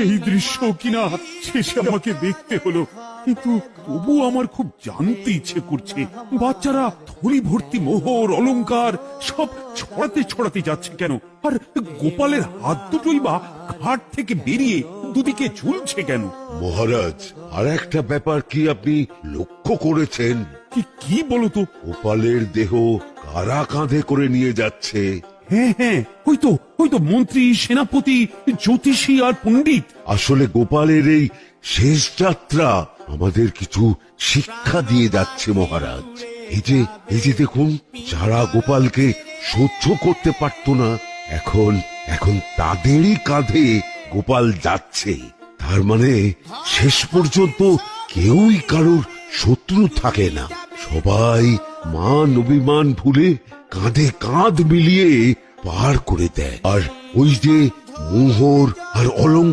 এই দৃশ্য কিনা শেষে আমাকে দেখতে হলো, কিন্তু তবু আমার খুব জানতে ইচ্ছে করছে বাচ্চারা থলি ভর্তি মোহর অলংকার সব ছড়াতে ছড়াতে যাচ্ছে কেন, আর গোপালের হাত দুটোই বা ঘাট থেকে বেরিয়ে দুদিকে ঝুলছে কেন? মহারাজ, আর একটা ব্যাপার কি আপনি লক্ষ্য করেছেন? কি কি বলতো? গোপালের দেহ কারা কাঁধে করে নিয়ে যাচ্ছে? হ্যাঁ হ্যাঁ, ওই তো মন্ত্রী, সেনাপতি, জ্যোতিষী আর পণ্ডিত। আসলে গোপালের এই শেষ যাত্রা আমাদের কিছু শিক্ষা দিয়ে যাচ্ছে মহারাজ। এই যে দেখুন, যারা গোপালকে সহ্য করতে পারত না, এখন এখন তাদেরই কাঁধে গোপাল যাচ্ছে। তার মানে শেষ পর্যন্ত কেউই কারোর শত্রু থাকে না, সবাই মান অভিমান ভুলে কাঁধে কাঁধ মিলিয়ে পার করে দেয়। আর ওই যে মোহর আর অলংকার